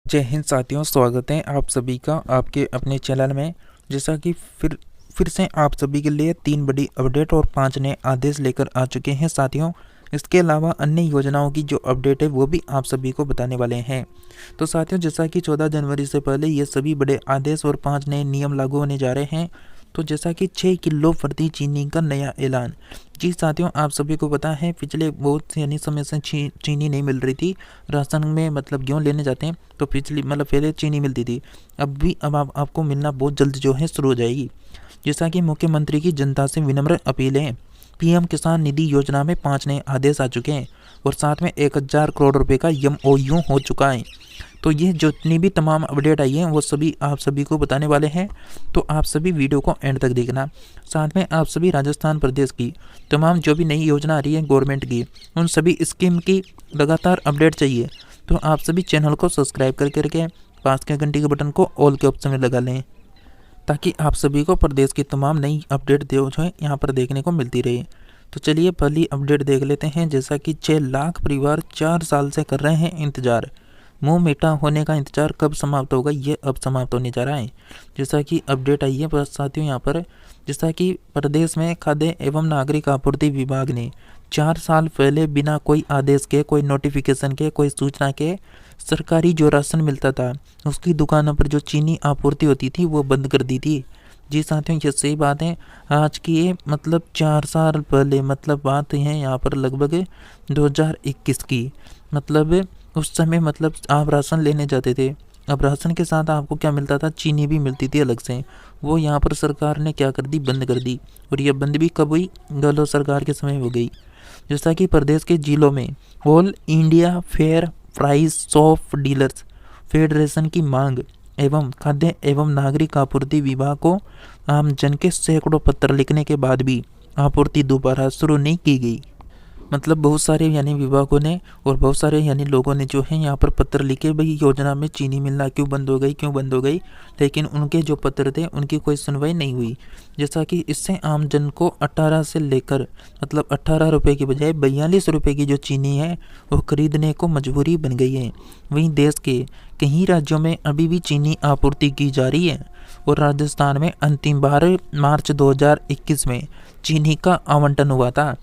जय हिंद साथियों, स्वागत है आप सभी का आपके अपने चैनल में। जैसा कि फिर से आप सभी के लिए 3 बड़ी अपडेट और 5 नए आदेश लेकर आ चुके हैं साथियों। इसके अलावा अन्य योजनाओं की जो अपडेट है वो भी आप सभी को बताने वाले हैं। तो साथियों, जैसा कि 14 जनवरी से पहले ये सभी बड़े आदेश और 5 नए नियम लागू होने जा रहे हैं। तो जैसा कि 6 किलो प्रति चीनी का नया ऐलान। जी साथियों, आप सभी को पता है पिछले बहुत समय से चीनी नहीं मिल रही थी राशन में, मतलब गेहूँ लेने जाते हैं तो पहले चीनी मिलती थी। अब आपको मिलना बहुत जल्द जो है शुरू हो जाएगी। जैसा कि मुख्यमंत्री की जनता से विनम्र अपील है। पीएम किसान निधि योजना में 5 नए आदेश आ चुके हैं और साथ में 1000 करोड़ रुपए का MOU हो चुका है। तो ये जितनी भी तमाम अपडेट आई हैं वो सभी आप सभी को बताने वाले हैं। तो आप सभी वीडियो को एंड तक देखना। साथ में आप सभी राजस्थान प्रदेश की तमाम जो भी नई योजना आ रही है गवर्नमेंट की, उन सभी स्कीम की लगातार अपडेट चाहिए तो आप सभी चैनल को सब्सक्राइब करके पास के घंटी के बटन को ऑल के ऑप्शन में लगा लें, ताकि आप सभी को प्रदेश की तमाम नई अपडेट जो है यहाँ पर देखने को मिलती रहे। तो चलिए पहली अपडेट देख लेते हैं। जैसा कि 6 लाख परिवार 4 साल से कर रहे हैं इंतजार। मुंह मीठा होने का इंतजार कब समाप्त होगा, ये अब समाप्त होने जा रहा है। जैसा कि अपडेट आई है साथियों यहाँ पर, जैसा कि प्रदेश में खाद्य एवं नागरिक आपूर्ति विभाग ने 4 साल पहले बिना कोई आदेश के, कोई नोटिफिकेशन के, कोई सूचना के सरकारी जो राशन मिलता था उसकी दुकानों पर जो चीनी आपूर्ति होती थी वो बंद कर दी थी। जी साथियों, ये सही बात है। आज की ये 4 साल पहले बात है यहाँ पर लगभग 2021 की। उस समय आप राशन लेने जाते थे, अब राशन के साथ आपको क्या मिलता था, चीनी भी मिलती थी अलग से। वो यहाँ पर सरकार ने क्या कर दी, बंद कर दी। और ये बंद भी कब हुई, गहलोत सरकार के समय हो गई। जैसा कि प्रदेश के जिलों में all India fair price of dealers federation की मांग एवं खाद्य एवं नागरिक आपूर्ति विभाग को आमजन के सैकड़ों पत्र लिखने के बाद भी आपूर्ति दोबारा शुरू नहीं की गई। बहुत सारे विभागों ने और बहुत सारे लोगों ने जो है यहाँ पर पत्र लिखे, भाई योजना में चीनी मिलना क्यों बंद हो गई, लेकिन उनके जो पत्र थे उनकी कोई सुनवाई नहीं हुई। जैसा कि इससे आम जन को 18 से लेकर 18 रुपये की बजाय 42 रुपये की जो चीनी है वो खरीदने को मजबूरी बन गई है। वहीं देश के कई राज्यों में अभी भी चीनी आपूर्ति की जा रही है और राजस्थान में अंतिम बार मार्च 2021 में चीनी का आवंटन हुआ था।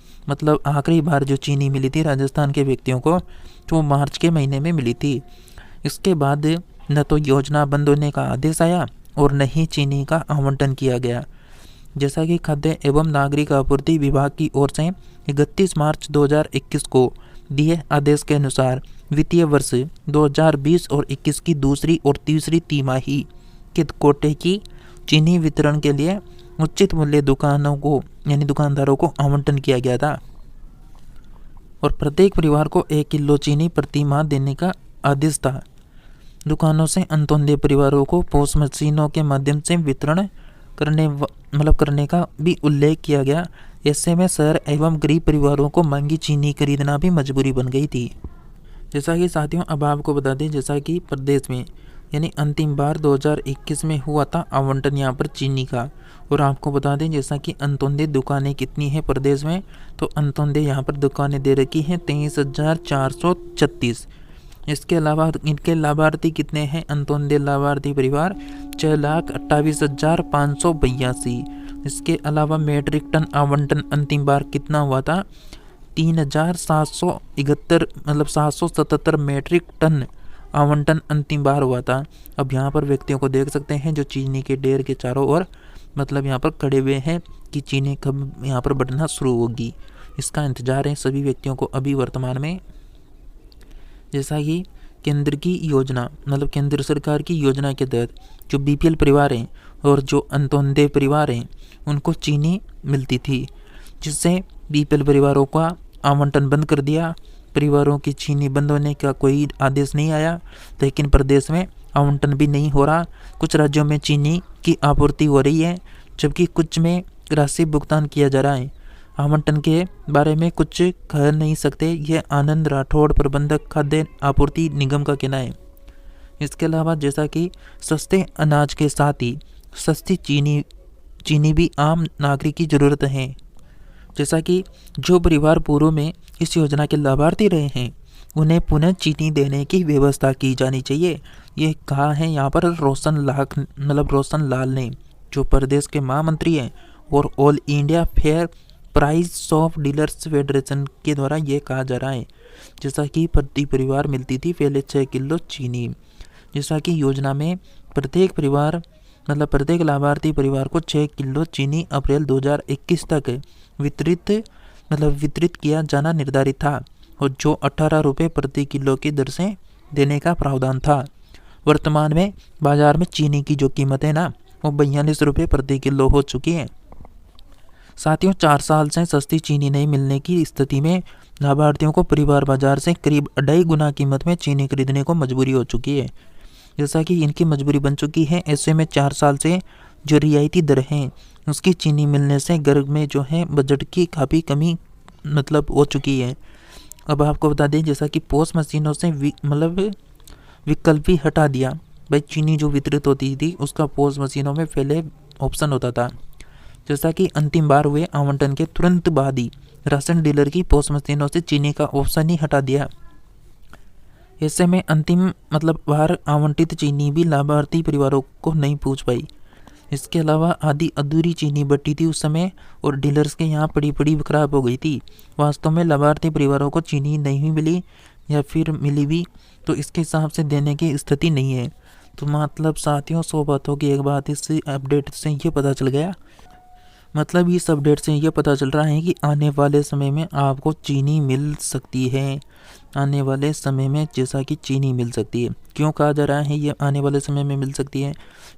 आखिरी बार जो चीनी मिली थी राजस्थान के व्यक्तियों को तो मार्च के महीने में मिली थी। इसके बाद न तो योजना बंद होने का आदेश आया और न ही चीनी का आवंटन किया गया। जैसा कि खाद्य एवं नागरिक आपूर्ति विभाग की ओर से 31 मार्च 2021 को दिए आदेश के अनुसार वित्तीय वर्ष 2020 और 21 की दूसरी और तीसरी तिमाही के कोटे की चीनी वितरण के लिए उचित मूल्य दुकानदारों को आवंटन किया गया था और प्रत्येक परिवार को 1 किलो चीनी प्रति माह देने का आदेश था। दुकानों से अंत्योदय परिवारों को पोस्ट मशीनों के माध्यम से वितरण करने का भी उल्लेख किया गया। ऐसे में शहर एवं गरीब परिवारों को महंगी चीनी खरीदना भी मजबूरी बन गई थी। जैसा कि साथियों अब आपको बता दें, जैसा कि प्रदेश में अंतिम बार 2021 में हुआ था आवंटन यहाँ पर चीनी का। और आपको बता दें जैसा कि अंत्योदय दुकानें कितनी है प्रदेश में, तो अंत्योदय यहाँ पर दुकानें दे रखी हैं 23,436। इसके अलावा इनके लाभार्थी कितने हैं, अंत्योदय लाभार्थी परिवार 6,28,582। इसके अलावा मेट्रिक टन आवंटन अंतिम बार कितना हुआ था, 3,771 777 मेट्रिक टन आवंटन अंतिम बार हुआ था। अब यहाँ पर व्यक्तियों को देख सकते हैं जो चीनी के ढेर के चारों ओर यहाँ पर खड़े हुए हैं कि चीनी कब यहाँ पर बढ़ना शुरू होगी। इसका इंतजार है सभी व्यक्तियों को अभी वर्तमान में। जैसा कि केंद्र की योजना केंद्र सरकार की योजना के तहत जो BPL परिवार हैं और जो अंत्योदय परिवार हैं उनको चीनी मिलती थी, जिससे BPL परिवारों का आवंटन बंद कर दिया। परिवारों की चीनी बंद होने का कोई आदेश नहीं आया, लेकिन प्रदेश में आवंटन भी नहीं हो रहा। कुछ राज्यों में चीनी की आपूर्ति हो रही है जबकि कुछ में राशि भुगतान किया जा रहा है। आवंटन के बारे में कुछ कह नहीं सकते, यह आनंद राठौड़ प्रबंधक खाद्य आपूर्ति निगम का कहना है। इसके अलावा जैसा कि सस्ते अनाज के साथ ही सस्ती चीनी भी आम नागरिक की ज़रूरत है। जैसा कि जो परिवार पूर्व में इस योजना के लाभार्थी रहे हैं उन्हें पुनः चीनी देने की व्यवस्था की जानी चाहिए। ये कहा है यहाँ पर रोशन लाल ने, जो प्रदेश के महामंत्री हैं और all India fair price of dealers federation के द्वारा ये कहा जा रहा है। जैसा कि प्रति परिवार मिलती थी पहले 6 किलो चीनी, जैसा कि योजना में प्रत्येक लाभार्थी परिवार को 6 किलो चीनी अप्रैल 2021 तक वितरित किया जाना निर्धारित था, और जो 18 रुपये प्रति किलो की दर से देने का प्रावधान था। वर्तमान में बाजार में चीनी की जो कीमत है ना, वो 42 रुपये प्रति किलो हो चुकी है। साथियों, 4 साल से सस्ती चीनी नहीं मिलने की स्थिति में लाभार्थियों को परिवार बाजार से करीब 2.5 गुना कीमत में चीनी खरीदने को मजबूरी हो चुकी है। जैसा कि इनकी मजबूरी बन चुकी है, ऐसे में 4 साल से जो रियायती दर है उसकी चीनी मिलने से घर में जो है बजट की काफ़ी कमी हो चुकी है। अब आपको बता दें, जैसा कि पोस मशीनों से विकल्प भी हटा दिया। भाई चीनी जो वितरित होती थी उसका पोस मशीनों में पहले ऑप्शन होता था। जैसा कि अंतिम बार हुए आवंटन के तुरंत बाद ही राशन डीलर की पोस मशीनों से चीनी का ऑप्शन ही हटा दिया। ऐसे में अंतिम बार आवंटित चीनी भी लाभार्थी परिवारों को नहीं पहुंच पाई। इसके अलावा आधी अधूरी चीनी बटी थी उस समय, और डीलर्स के यहाँ पड़ी खराब हो गई थी। वास्तव में लाभार्थी परिवारों को चीनी नहीं मिली, या फिर मिली भी तो इसके हिसाब से देने की स्थिति नहीं है। तो साथियों, 100 बातों की एक बात इस अपडेट से ये पता चल गया। इस अपडेट से ये पता चल रहा है कि आने वाले समय में आपको चीनी मिल सकती है। आने वाले समय में जैसा कि चीनी मिल सकती है। क्यों कहा जा रहा है ये आने वाले समय में मिल सकती है?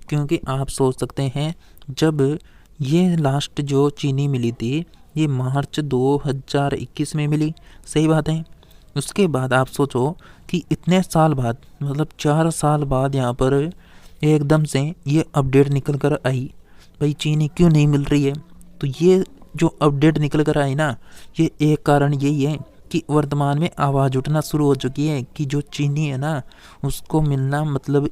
क्योंकि आप सोच सकते हैं, जब ये लास्ट जो चीनी मिली थी ये मार्च 2021 में मिली, सही बात है। उसके बाद आप सोचो कि इतने साल बाद 4 साल बाद यहाँ पर एकदम से ये अपडेट निकल कर आई, भाई चीनी क्यों नहीं मिल रही है। तो ये जो अपडेट निकल कर आई ना, ये एक कारण यही है कि वर्तमान में आवाज़ उठना शुरू हो चुकी है कि जो चीनी है ना उसको मिलना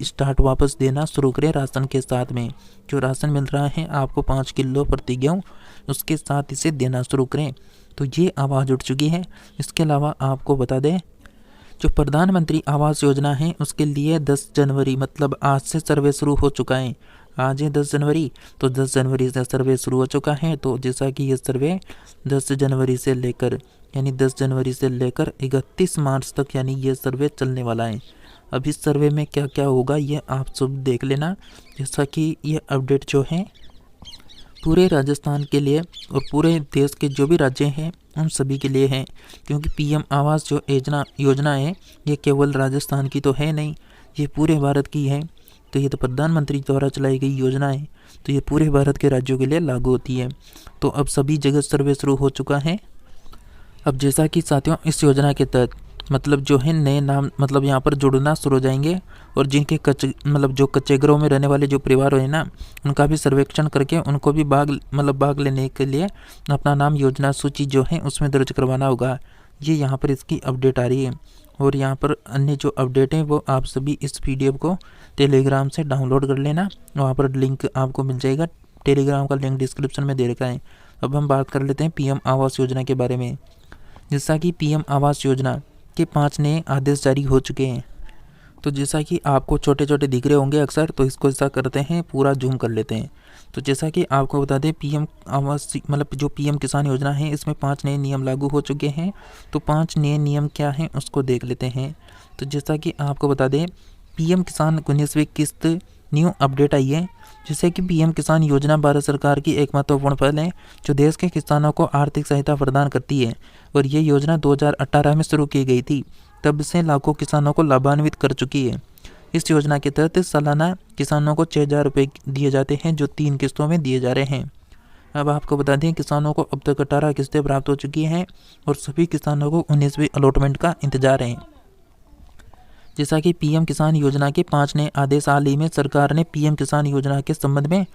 स्टार्ट वापस देना शुरू करें राशन के साथ में। जो राशन मिल रहा है आपको 5 किलो प्रति गेहूँ, उसके साथ इसे देना शुरू करें। तो ये आवाज़ उठ चुकी है। इसके अलावा आपको बता दें, जो प्रधानमंत्री आवास योजना है उसके लिए 10 जनवरी आज से सर्वे शुरू हो चुका है। आज है 10 जनवरी, तो 10 जनवरी से सर्वे शुरू हो चुका है। तो जैसा कि ये सर्वे 10 जनवरी से लेकर 31 मार्च तक ये सर्वे चलने वाला है। अब इस सर्वे में क्या क्या होगा ये आप सब देख लेना। जैसा कि ये अपडेट जो है पूरे राजस्थान के लिए और पूरे देश के जो भी राज्य हैं उन सभी के लिए है, क्योंकि पीएम आवास जो योजना है ये केवल राजस्थान की तो है नहीं, ये पूरे भारत की है। तो ये तो प्रधानमंत्री द्वारा चलाई गई योजना है, तो ये पूरे भारत के राज्यों के लिए लागू होती है। तो अब सभी जगह सर्वे शुरू हो चुका है। अब जैसा कि साथियों, इस योजना के तहत जो है नए नाम यहाँ पर जुड़ना शुरू हो जाएंगे, और जिनके जो कच्चे घरों में रहने वाले जो परिवार है ना, उनका भी सर्वेक्षण करके उनको भी भाग लेने के लिए अपना नाम योजना सूची जो है उसमें दर्ज करवाना होगा। ये यहाँ पर इसकी अपडेट आ रही है। और यहाँ पर अन्य जो अपडेट है वो आप सभी इस PDF को टेलीग्राम से डाउनलोड कर लेना, वहाँ पर लिंक आपको मिल जाएगा। टेलीग्राम का लिंक डिस्क्रिप्शन में दे रखा है। अब हम बात कर लेते हैं PM आवास योजना के बारे में। जैसा कि PM आवास योजना के 5 नए आदेश जारी हो चुके हैं। तो जैसा कि आपको छोटे छोटे दिख रहे होंगे अक्सर, तो इसको ऐसा करते हैं, पूरा जूम कर लेते हैं। तो जैसा कि आपको बता दें, PM आवास जो PM किसान योजना है इसमें 5 नए नियम लागू हो चुके हैं। तो 5 नए नियम क्या हैं उसको देख लेते हैं। तो जैसा कि आपको बता दें, PM किसान 19वीं किस्त न्यू अपडेट आई है। जैसे कि PM किसान योजना भारत सरकार की एक महत्वपूर्ण पहल है जो देश के किसानों को आर्थिक सहायता प्रदान करती है, और ये योजना 2018 में शुरू की गई थी। तब से लाखों किसानों को लाभान्वित कर चुकी है। इस योजना के तहत सालाना किसानों को 6,000 रुपये दिए जाते हैं, जो 3 किस्तों में दिए जा रहे हैं। अब आपको बता दें, किसानों को अब तक 18 किस्तें प्राप्त हो चुकी हैं, और सभी किसानों को 19वीं अलॉटमेंट का इंतजार है। जैसा कि PM किसान योजना के 5 नए आदेश हाल ही में सरकार ने PM किसान योजना के संबंध में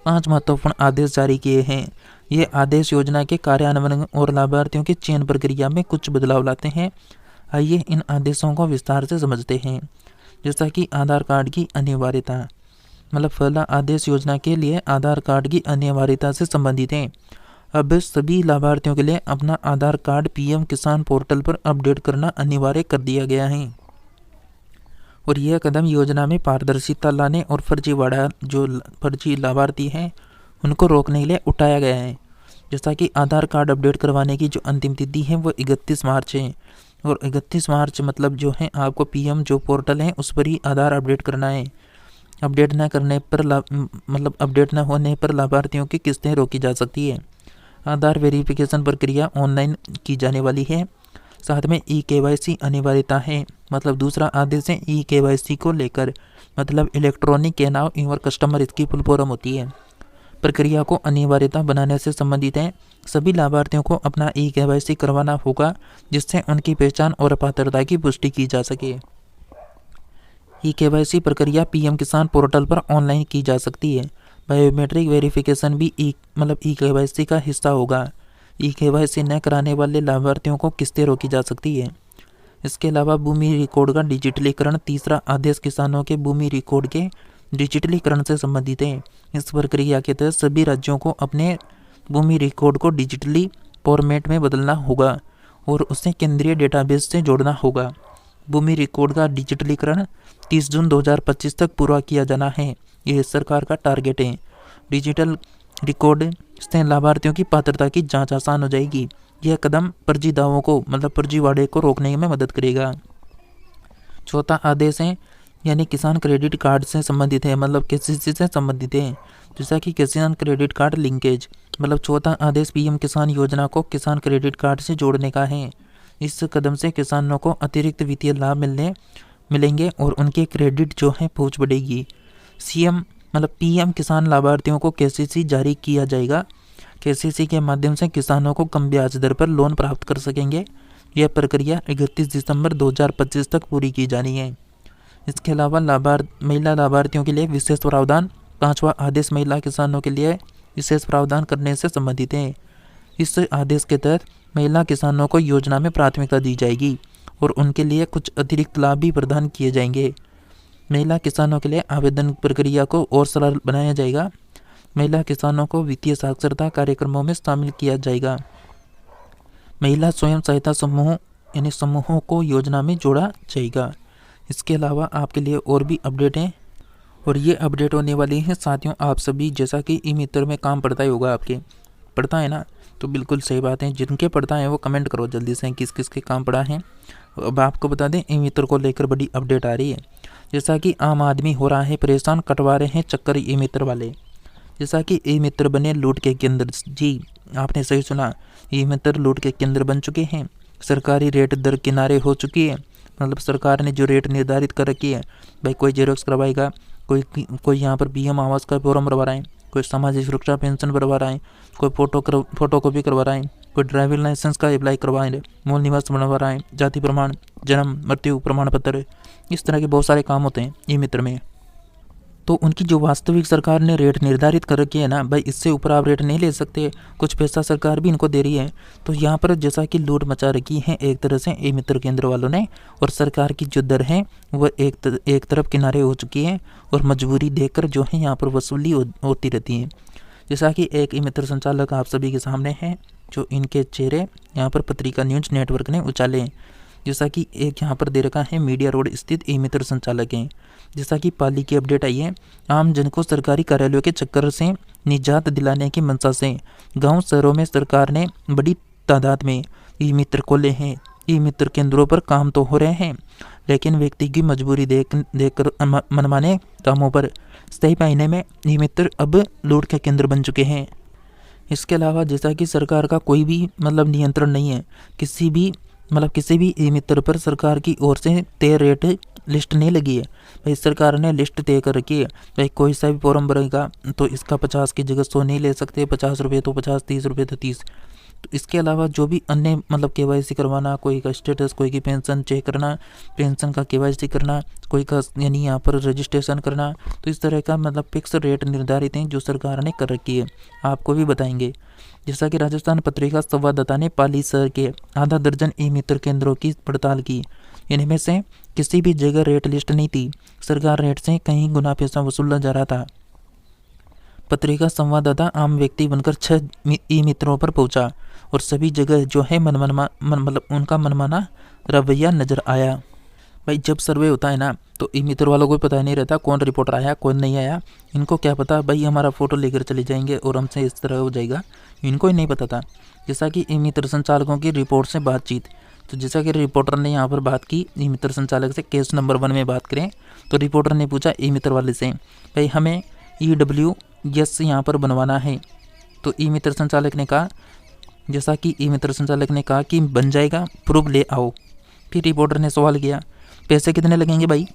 5 महत्वपूर्ण आदेश जारी किए हैं। ये आदेश योजना के कार्यान्वयन और लाभार्थियों के चयन प्रक्रिया में कुछ बदलाव लाते हैं। आइए इन आदेशों को विस्तार से समझते हैं। जैसा कि आधार कार्ड की अनिवार्यता, पहला आदेश योजना के लिए आधार कार्ड की अनिवार्यता से संबंधित है। अब सभी लाभार्थियों के लिए अपना आधार कार्ड पीएम किसान पोर्टल पर अपडेट करना अनिवार्य कर दिया गया है और यह कदम योजना में पारदर्शिता लाने और फर्जी लाभार्थी हैं उनको रोकने के लिए उठाया गया है। जैसा कि आधार कार्ड अपडेट करवाने की जो अंतिम तिथि है वो 31 मार्च है और 31 मार्च मतलब जो है आपको पीएम जो पोर्टल है उस पर ही आधार अपडेट करना है। अपडेट न करने पर अपडेट न होने पर लाभार्थियों की किस्तें रोकी जा सकती है। आधार वेरिफिकेशन प्रक्रिया ऑनलाइन की जाने वाली है। साथ में ई-केवाईसी अनिवार्यता है। मतलब दूसरा आदेश है ई-केवाईसी को लेकर, मतलब इलेक्ट्रॉनिक के नाउ योर कस्टमर, इसकी फुल फॉर्म होती है। प्रक्रिया को अनिवार्यता बनाने से संबंधित है। सभी लाभार्थियों को अपना ई-केवाईसी करवाना होगा जिससे उनकी पहचान और पात्रता की पुष्टि की जा सके। ई-केवाईसी प्रक्रिया पीएम किसान पोर्टल पर ऑनलाइन की जा सकती है। बायोमेट्रिक वेरिफिकेशन भी ई-केवाईसी का हिस्सा होगा। ई-केवाईसी न कराने वाले लाभार्थियों को किस्तें रोकी जा सकती है। इसके अलावा भूमि रिकॉर्ड का डिजिटलीकरण, तीसरा आदेश किसानों के भूमि रिकॉर्ड के डिजिटलीकरण से संबंधित है। इस प्रक्रिया के तहत सभी राज्यों को अपने भूमि रिकॉर्ड को डिजिटली फॉर्मेट में बदलना होगा और उसे केंद्रीय डेटाबेस से जोड़ना होगा। भूमि रिकॉर्ड का डिजिटलीकरण 30 जून 2025 तक पूरा किया जाना है। यह सरकार का टारगेट है। डिजिटल रिकॉर्ड से लाभार्थियों की पात्रता की जांच आसान हो जाएगी। यह कदम फर्जी दावों को फर्जीवाड़े को रोकने में मदद करेगा। चौथा आदेश है यानी किसान क्रेडिट कार्ड से संबंधित है, मतलब केसीसी से संबंधित है। जैसा कि किसान क्रेडिट कार्ड लिंकेज, मतलब चौथा आदेश पीएम किसान योजना को किसान क्रेडिट कार्ड से जोड़ने का है। इस कदम से किसानों को अतिरिक्त वित्तीय लाभ मिलेंगे और उनके क्रेडिट जो है पहुंच बढ़ेगी। पीएम किसान लाभार्थियों को केसीसी जारी किया जाएगा। केसीसी के माध्यम से किसानों को कम ब्याज दर पर लोन प्राप्त कर सकेंगे। यह प्रक्रिया 31 दिसंबर 2025 तक पूरी की जानी है। इसके अलावा महिला लाभार्थियों के लिए विशेष प्रावधान, पांचवा आदेश महिला किसानों के लिए विशेष प्रावधान करने से संबंधित है। इस आदेश के तहत महिला किसानों को योजना में प्राथमिकता दी जाएगी और उनके लिए कुछ अतिरिक्त लाभ भी प्रदान किए जाएंगे। महिला किसानों के लिए आवेदन प्रक्रिया को और सरल बनाया जाएगा। महिला किसानों को वित्तीय साक्षरता कार्यक्रमों में शामिल किया जाएगा। महिला स्वयं सहायता समूहों को योजना में जोड़ा जाएगा। इसके अलावा आपके लिए और भी अपडेट हैं और ये अपडेट होने वाली हैं साथियों। आप सभी जैसा कि ई-मित्र में काम पड़ता ही होगा, आपके पड़ता है ना, तो बिल्कुल सही बात है। जिनके पड़ता है वो कमेंट करो जल्दी से किस किस के काम पड़ा है। अब आपको बता दें ई-मित्र को लेकर बड़ी अपडेट आ रही है। जैसा कि आम आदमी हो रहा है परेशान, कटवा रहे हैं चक्कर ई-मित्र वाले। जैसा कि ई-मित्र बने लूट के केंद्र। जी आपने सही सुना, ई-मित्र लूट के केंद्र बन चुके हैं। सरकारी रेट दर किनारे हो चुकी है। मतलब सरकार ने जो रेट निर्धारित कर रखी है, भाई कोई जेरोक्स करवाएगा, कोई यहाँ पर पीएम आवास का फॉर्म भरवा रहा है, कोई सामाजिक सुरक्षा पेंशन भरवा रहा है, कोई फोटो कॉपी करवा रहा है, कोई ड्राइविंग लाइसेंस का अप्लाई करवा रहे, मूल निवास बनवा रहा है, जाति प्रमाण, जन्म मृत्यु प्रमाण पत्र, इस तरह के बहुत सारे काम होते हैं ई-मित्र में। तो उनकी जो वास्तविक सरकार ने रेट निर्धारित कर रखी है ना भाई, इससे ऊपर आप रेट नहीं ले सकते। कुछ पैसा सरकार भी इनको दे रही है। तो यहाँ पर जैसा कि लूट मचा रखी है एक तरह से ई-मित्र केंद्र वालों ने, और सरकार की जो दर है वह एक तरफ किनारे हो चुकी है और मजबूरी देखकर जो है यहाँ पर वसूली होती रहती है। जैसा कि एक ई-मित्र संचालक आप सभी के सामने है, जो इनके चेहरे यहाँ पर पत्रिका न्यूज नेटवर्क ने उछाले हैं। जैसा कि एक यहाँ पर दे रखा है मीडिया रोड स्थित ई-मित्र संचालक हैं। जैसा कि पाली की अपडेट आई है, आम जन को सरकारी कार्यालयों के चक्कर से निजात दिलाने की मंशा से गांव शहरों में सरकार ने बड़ी तादाद में ई-मित्र खोले हैं। ई-मित्र केंद्रों पर काम तो हो रहे हैं, लेकिन व्यक्ति की मजबूरी देखकर मनमाने कामों पर स्थायी पाने में ई-मित्र अब लूट के केंद्र बन चुके हैं। इसके अलावा जैसा कि सरकार का कोई भी नियंत्रण नहीं है, किसी भी ई-मित्र पर सरकार की ओर से तय रेट लिस्ट नहीं लगी है। भाई सरकार ने लिस्ट तय कर रखी है, भाई कोई सा भी फॉर्म भरेगा तो इसका 50 की जगह 100 नहीं ले सकते, 50 रुपये तो 50, 30 रुपये तो 30। तो इसके अलावा जो भी अन्य केवाईसी करवाना, कोई का स्टेटस, कोई की पेंशन चेक करना, पेंशन का केवाईसी करना, कोई का यहाँ पर रजिस्ट्रेशन करना, तो इस तरह का फिक्स रेट निर्धारित हैं जो सरकार ने कर रखी है। आपको भी बताएंगे। जैसा कि राजस्थान पत्रिका संवाददाता ने पाली शहर के आधा दर्जन ई-मित्र केंद्रों की पड़ताल की। इनमें से किसी भी जगह रेट लिस्ट नहीं थी। सरकार रेट से कहीं गुना पैसा वसूला जा रहा था। पत्रिका संवाददाता आम व्यक्ति बनकर 6 ई मित्रों पर पहुंचा और सभी जगह जो है मतलब उनका मनमाना रवैया नजर आया। भाई जब सर्वे होता है ना तो ई मित्र वालों को पता नहीं रहता कौन रिपोर्टर आया कौन नहीं आया। इनको क्या पता भाई हमारा फ़ोटो लेकर चले जाएंगे और हमसे इस तरह हो जाएगा, इनको ही नहीं पता था। जैसा कि ई मित्र संचालकों की रिपोर्ट से बातचीत, तो जैसा कि रिपोर्टर ने यहाँ पर बात की ई मित्र संचालक से, केस नंबर 1 में बात करें तो रिपोर्टर ने पूछा ई मित्र वाले से, भाई हमें EWS यहाँ पर बनवाना है। तो ई मित्र संचालक ने कहा, जैसा कि ई मित्र संचालक ने कहा कि बन जाएगा, प्रूफ ले आओ। फिर रिपोर्टर ने सवाल किया पैसे कितने लगेंगे भाई।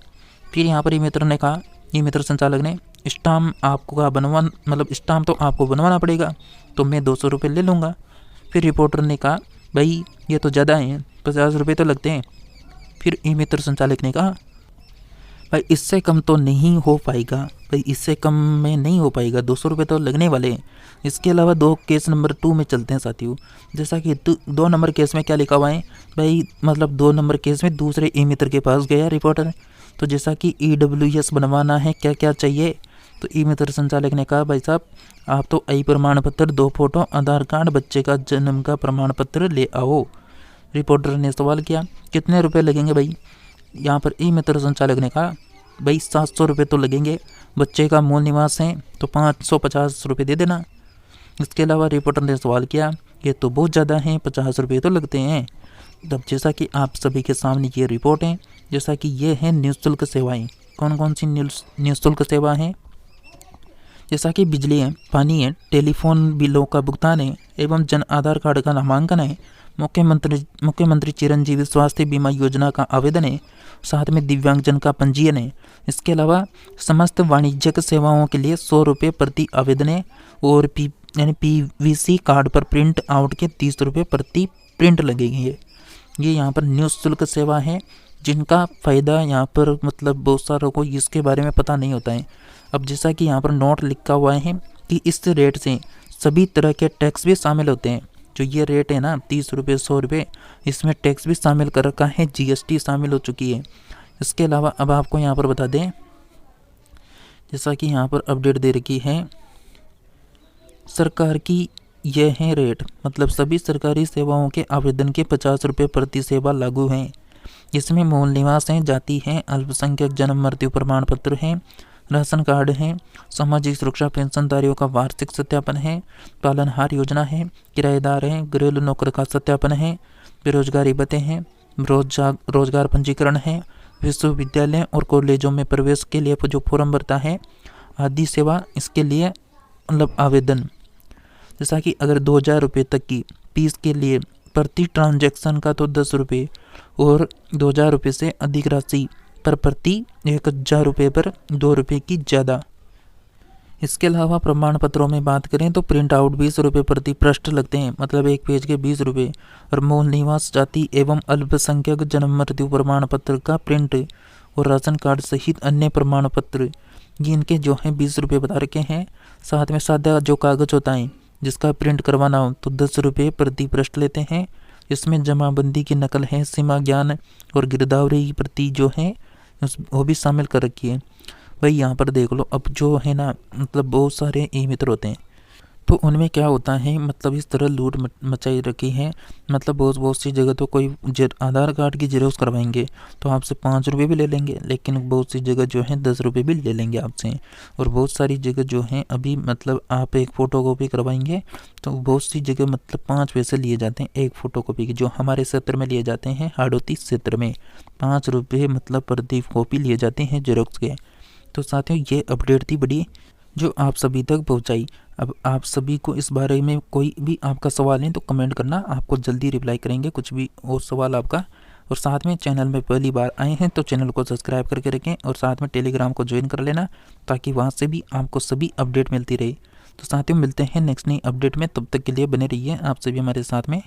फिर यहाँ पर ई मित्र ने कहा, ई मित्र संचालक ने, स्टाम्प आपको स्टाम्प तो आपको बनवाना पड़ेगा, तो मैं 200 रुपये ले लूँगा। फिर रिपोर्टर ने कहा भाई ये तो ज़्यादा हैं, 50 रुपये तो लगते हैं। फिर ई मित्र संचालक ने कहा भाई इससे कम तो नहीं हो पाएगा, भाई इससे कम में नहीं हो पाएगा, 200 रुपये तो लगने वाले हैं। इसके अलावा केस नंबर 2 में चलते हैं साथियों। जैसा कि 2 नंबर केस में क्या लिखा हुआ है भाई, 2 नंबर केस में दूसरे ई मित्र के पास गया रिपोर्टर। तो जैसा कि EWS बनवाना है, क्या क्या चाहिए। तो ई मित्र संचालक ने कहा भाई साहब आप तो आई प्रमाण पत्र, 2 फोटो, आधार कार्ड, बच्चे का जन्म का प्रमाण पत्र ले आओ। रिपोर्टर ने सवाल किया कितने रुपए लगेंगे भाई। यहाँ पर ई मित्र संचालक ने कहा भाई 700 रुपये तो लगेंगे, बच्चे का मूल निवास है तो 550 रुपये दे देना। इसके अलावा रिपोर्टर ने सवाल किया ये तो बहुत ज़्यादा हैं, 50 रुपये तो लगते हैं। तब जैसा कि आप सभी के सामने ये रिपोर्ट है, जैसा कि ये है निःशुल्क सेवाएं। कौन कौन सी निःशुल्क सेवा है, जैसा कि बिजली है, पानी है, टेलीफोन बिलों का भुगतान है एवं जन आधार कार्ड का नामांकन है, मुख्यमंत्री चिरंजीवी स्वास्थ्य बीमा योजना का आवेदन है, साथ में दिव्यांगजन का पंजीयन है। इसके अलावा समस्त वाणिज्यिक सेवाओं के लिए 100 रुपये प्रति आवेदन है और PVC कार्ड पर प्रिंट आउट के 30 रुपये प्रति प्रिंट लगेंगे। ये यहाँ पर निःशुल्क सेवा है जिनका फ़ायदा यहाँ पर बहुत सारों को इसके बारे में पता नहीं होता है। अब जैसा कि यहाँ पर नोट लिखा हुआ है कि इस रेट से सभी तरह के टैक्स भी शामिल होते हैं। जो ये रेट है ना 30 रुपये 100 रुपये, इसमें टैक्स भी शामिल कर रखा है, GST शामिल हो चुकी है। इसके अलावा अब आपको यहाँ पर बता दें, जैसा कि यहाँ पर अपडेट दे रखी है सरकार की, यह है रेट, सभी सरकारी सेवाओं के आवेदन के 50 रुपये प्रति सेवा लागू हैं। इसमें मूल निवास हैं, जाति हैं, अल्पसंख्यक जन्म मृत्यु प्रमाण पत्र हैं, राशन कार्ड है, सामाजिक सुरक्षा पेंशनधारियों का वार्षिक सत्यापन है, पालनहार योजना है, किराएदार हैं, घरेलू नौकर का सत्यापन है, बेरोजगारी भत्ते हैं, रोजगार पंजीकरण है, विश्वविद्यालय और कॉलेजों में प्रवेश के लिए जो फॉर्म भरता है आदि सेवा, इसके लिए आवेदन। जैसा कि अगर 2000 रुपये तक की फीस के लिए प्रति ट्रांजैक्शन का तो 10 रुपये और 2000 रुपये से अधिक राशि पर प्रति 1000 रुपये पर 2 रुपये की ज़्यादा। इसके अलावा प्रमाण पत्रों में बात करें तो प्रिंट आउट 20 रुपये प्रति पृष्ठ लगते हैं, एक पेज के 20 रुपये। और मूल निवास, जाति एवं अल्पसंख्यक जन्म मृत्यु प्रमाण पत्र का प्रिंट और राशन कार्ड सहित अन्य प्रमाण पत्र जिनके जो हैं 20 रुपये बता रखे हैं। साथ में सादा जो कागज़ होता है जिसका प्रिंट करवाना हो तो 10 रुपये प्रति पृष्ठ लेते हैं। इसमें जमाबंदी की नकल है, सीमा ज्ञान और गिरदावरी प्रति जो है वो भी शामिल कर रखी है। भाई यहाँ पर देख लो, अब जो है ना बहुत सारे ई मित्र होते हैं तो उनमें क्या होता है इस तरह लूट मचाई रखी है। बहुत सी जगह तो कोई आधार कार्ड की जेरोक्स करवाएंगे तो आपसे 5 रुपये भी ले लेंगे, लेकिन बहुत सी जगह जो है 10 रुपये भी ले लेंगे आपसे। और बहुत सारी जगह जो है अभी आप एक फ़ोटोकॉपी करवाएंगे तो बहुत सी जगह 5 पैसे लिए जाते हैं एक फ़ोटोकॉपी के। जो हमारे क्षेत्र में लिए जाते हैं हाड़ौती क्षेत्र में 5 रुपये प्रति कॉपी लिए जाते हैं जेरोक्स के। तो साथियों ये अपडेट थी बड़ी जो आप सभी तक पहुंचाई। अब आप सभी को इस बारे में कोई भी आपका सवाल है तो कमेंट करना, आपको जल्दी रिप्लाई करेंगे कुछ भी और सवाल आपका। और साथ में चैनल में पहली बार आए हैं तो चैनल को सब्सक्राइब करके रखें और साथ में टेलीग्राम को ज्वाइन कर लेना ताकि वहां से भी आपको सभी अपडेट मिलती रहे। तो साथियों मिलते हैं नेक्स्ट नई अपडेट में, तब तक के लिए बने रहिए आप सभी हमारे साथ में।